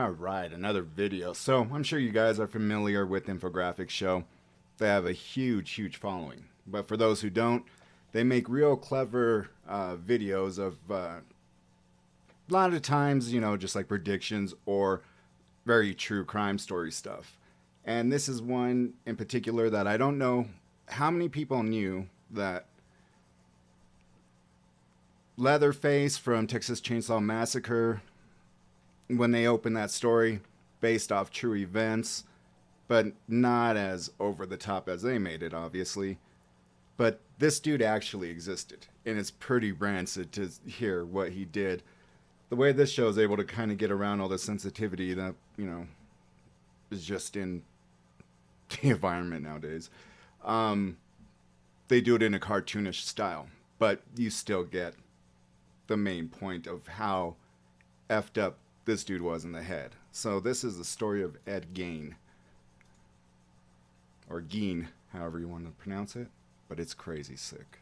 Alright, another video. So, I'm sure you guys are familiar with Infographics Show. They have a huge following. But for those who don't, they make real clever videos of a lot of times, you know, just like predictions or very true crime story stuff. And this is one in particular that I don't know how many people knew that Leatherface from Texas Chainsaw Massacre, when they opened that story, based off true events, but not as over the top as they made it, obviously. But this dude actually existed, and it's pretty rancid to hear what he did. The way this show is able to kind of get around all the sensitivity that, you know, is just in the environment nowadays. They do it in a cartoonish style, but you still get the main point of how effed up this dude was in the head. So this is the story of Ed Gein. Or Gein, however you want to pronounce it. But it's crazy sick.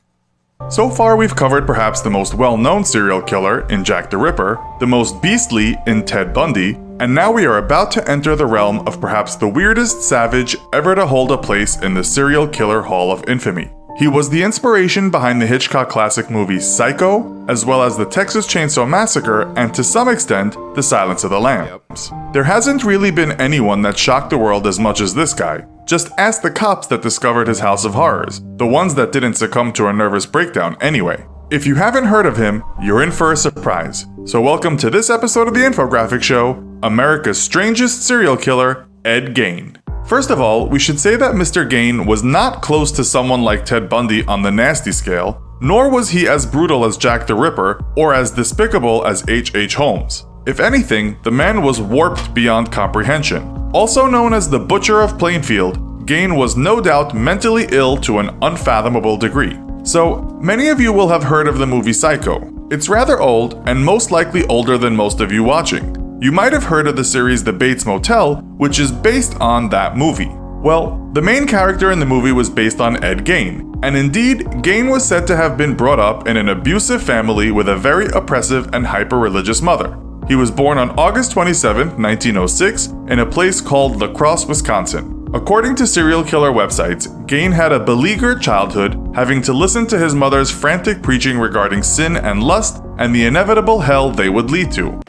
So far we've covered perhaps the most well-known serial killer in Jack the Ripper, the most beastly in Ted Bundy, and now we are about to enter the realm of perhaps the weirdest savage ever to hold a place in the serial killer Hall of Infamy. He was the inspiration behind the Hitchcock classic movies Psycho, as well as the Texas Chainsaw Massacre, and to some extent, The Silence of the Lambs. There hasn't really been anyone that shocked the world as much as this guy. Just ask the cops that discovered his house of horrors, the ones that didn't succumb to a nervous breakdown anyway. If you haven't heard of him, you're in for a surprise. So welcome to this episode of the Infographics Show, America's strangest serial killer, Ed Gein. First of all, we should say that Mr. Gein was not close to someone like Ted Bundy on the nasty scale, nor was he as brutal as Jack the Ripper or as despicable as H.H. Holmes. If anything, the man was warped beyond comprehension. Also known as the Butcher of Plainfield, Gein was no doubt mentally ill to an unfathomable degree. So, many of you will have heard of the movie Psycho. It's rather old, and most likely older than most of you watching. You might have heard of the series The Bates Motel, which is based on that movie. Well, the main character in the movie was based on Ed Gein, and indeed, Gein was said to have been brought up in an abusive family with a very oppressive and hyper-religious mother. He was born on August 27, 1906, in a place called La Crosse, Wisconsin. According to serial killer websites, Gein had a beleaguered childhood, having to listen to his mother's frantic preaching regarding sin and lust and the inevitable hell they would lead to.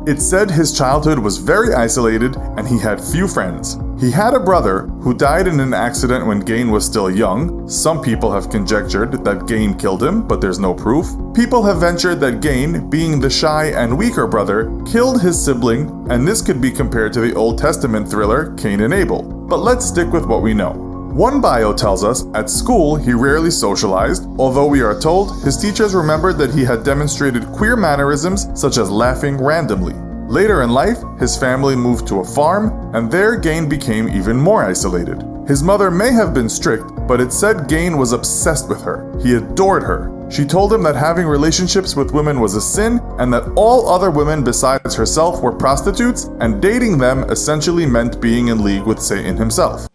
It's said his childhood was very isolated and he had few friends. He had a brother who died in an accident when Gein was still young. Some people have conjectured that Gein killed him, but there's no proof. People have ventured that Gein, being the shy and weaker brother, killed his sibling, and this could be compared to the Old Testament thriller Cain and Abel. But let's stick with what we know. One bio tells us, at school he rarely socialized, although we are told his teachers remembered that he had demonstrated queer mannerisms such as laughing randomly. Later in life, his family moved to a farm, and there Gein became even more isolated. His mother may have been strict, but it said Gein was obsessed with her. He adored her. She told him that having relationships with women was a sin, and that all other women besides herself were prostitutes, and dating them essentially meant being in league with Satan himself.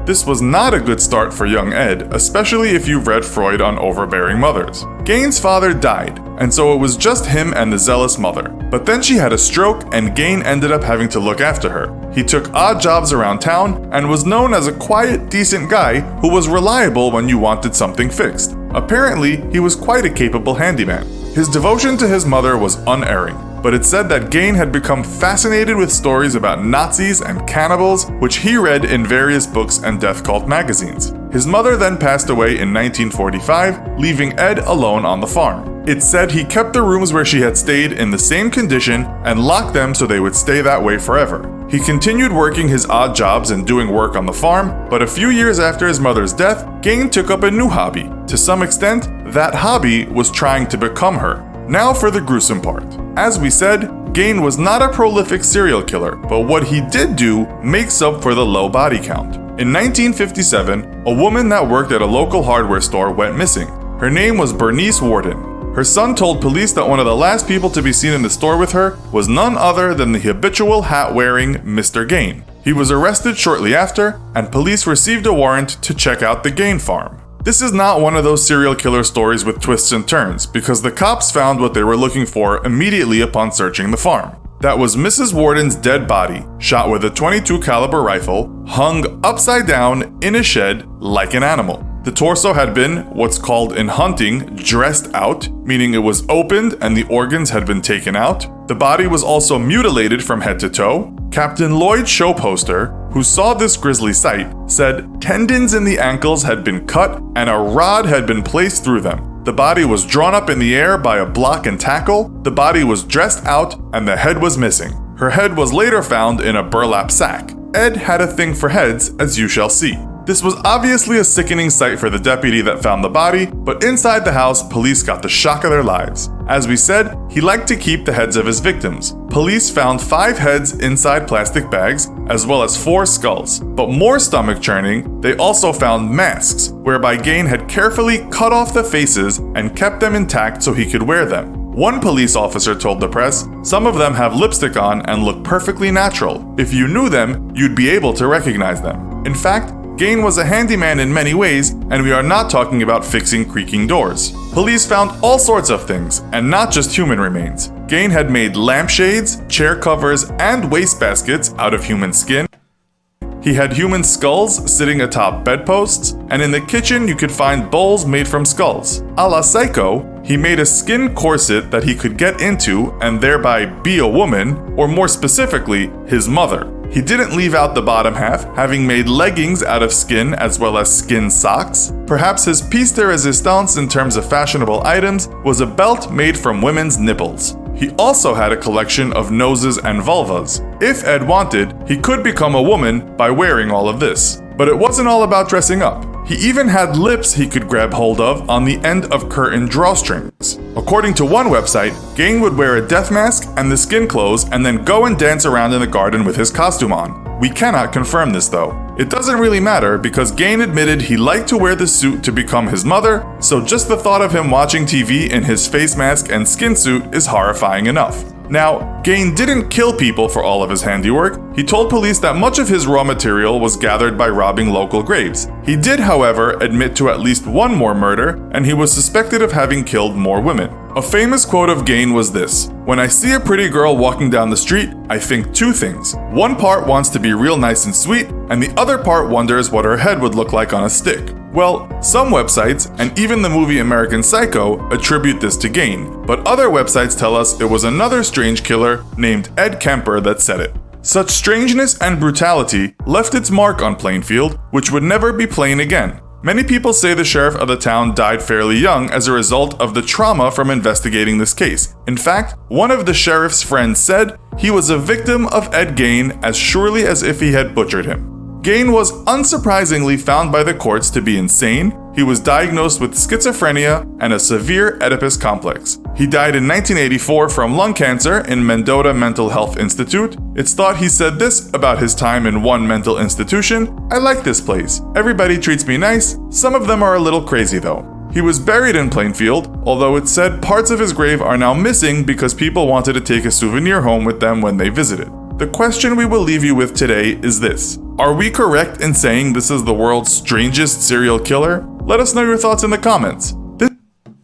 This was not a good start for young Ed, especially if you've read Freud on overbearing mothers. Gein's father died, and so it was just him and the zealous mother. But then she had a stroke, and Gein ended up having to look after her. He took odd jobs around town, and was known as a quiet, decent guy who was reliable when you wanted something fixed. Apparently, he was quite a capable handyman. His devotion to his mother was unerring, but it's said that Gein had become fascinated with stories about Nazis and cannibals, which he read in various books and death cult magazines. His mother then passed away in 1945, leaving Ed alone on the farm. It's said he kept the rooms where she had stayed in the same condition and locked them so they would stay that way forever. He continued working his odd jobs and doing work on the farm, but a few years after his mother's death, Gein took up a new hobby. To some extent, that hobby was trying to become her. Now for the gruesome part. As we said, Gein was not a prolific serial killer, but what he did do makes up for the low body count. In 1957, a woman that worked at a local hardware store went missing. Her name was Bernice Warden. Her son told police that one of the last people to be seen in the store with her was none other than the habitual hat-wearing Mr. Gein. He was arrested shortly after, and police received a warrant to check out the Gein farm. This is not one of those serial killer stories with twists and turns, because the cops found what they were looking for immediately upon searching the farm. That was Mrs. Warden's dead body, shot with a .22 caliber rifle, hung upside down in a shed like an animal. The torso had been, what's called in hunting, dressed out, meaning it was opened and the organs had been taken out. The body was also mutilated from head to toe. Captain Lloyd show poster, who saw this grisly sight, said tendons in the ankles had been cut and a rod had been placed through them. The body was drawn up in the air by a block and tackle, the body was dressed out, and the head was missing. Her head was later found in a burlap sack. Ed had a thing for heads, as you shall see. This was obviously a sickening sight for the deputy that found the body, but inside the house, police got the shock of their lives. As we said, he liked to keep the heads of his victims. Police found 5 heads inside plastic bags, as well as 4 skulls. But more stomach churning, they also found masks, whereby Gein had carefully cut off the faces and kept them intact so he could wear them. One police officer told the press, "Some of them have lipstick on and look perfectly natural. If you knew them, you'd be able to recognize them." In fact, Gein was a handyman in many ways, and we are not talking about fixing creaking doors. Police found all sorts of things, and not just human remains. Gein had made lampshades, chair covers, and wastebaskets out of human skin. He had human skulls sitting atop bedposts, and in the kitchen you could find bowls made from skulls. A la Psycho, he made a skin corset that he could get into and thereby be a woman, or more specifically, his mother. He didn't leave out the bottom half, having made leggings out of skin as well as skin socks. Perhaps his piece de resistance in terms of fashionable items was a belt made from women's nipples. He also had a collection of noses and vulvas. If Ed wanted, he could become a woman by wearing all of this. But it wasn't all about dressing up. He even had lips he could grab hold of on the end of curtain drawstrings. According to one website, Gein would wear a death mask and the skin clothes and then go and dance around in the garden with his costume on. We cannot confirm this though. It doesn't really matter because Gein admitted he liked to wear the suit to become his mother, so just the thought of him watching TV in his face mask and skin suit is horrifying enough. Now, Gein didn't kill people for all of his handiwork. He told police that much of his raw material was gathered by robbing local graves. He did, however, admit to at least one more murder, and he was suspected of having killed more women. A famous quote of Gein was this: "When I see a pretty girl walking down the street, I think 2 things. One part wants to be real nice and sweet, and the other part wonders what her head would look like on a stick." Well, some websites, and even the movie American Psycho, attribute this to Gein, but other websites tell us it was another strange killer named Ed Kemper that said it. Such strangeness and brutality left its mark on Plainfield, which would never be plain again. Many people say the sheriff of the town died fairly young as a result of the trauma from investigating this case. In fact, one of the sheriff's friends said he was a victim of Ed Gein as surely as if he had butchered him. Gein was unsurprisingly found by the courts to be insane. He was diagnosed with schizophrenia and a severe Oedipus complex. He died in 1984 from lung cancer in Mendota Mental Health Institute. It's thought he said this about his time in one mental institution: "I like this place. Everybody treats me nice. Some of them are a little crazy though." He was buried in Plainfield, although it's said parts of his grave are now missing because people wanted to take a souvenir home with them when they visited. The question we will leave you with today is this: are we correct in saying this is the world's strangest serial killer? Let us know your thoughts in the comments.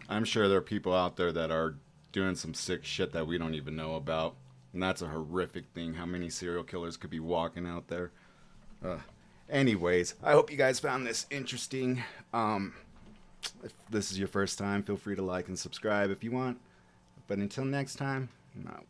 I'm sure there are people out there that are doing some sick shit that we don't even know about. And that's a horrific thing, how many serial killers could be walking out there. Anyways, I hope you guys found this interesting. If this is your first time, feel free to like and subscribe if you want. But until next time, I'm out.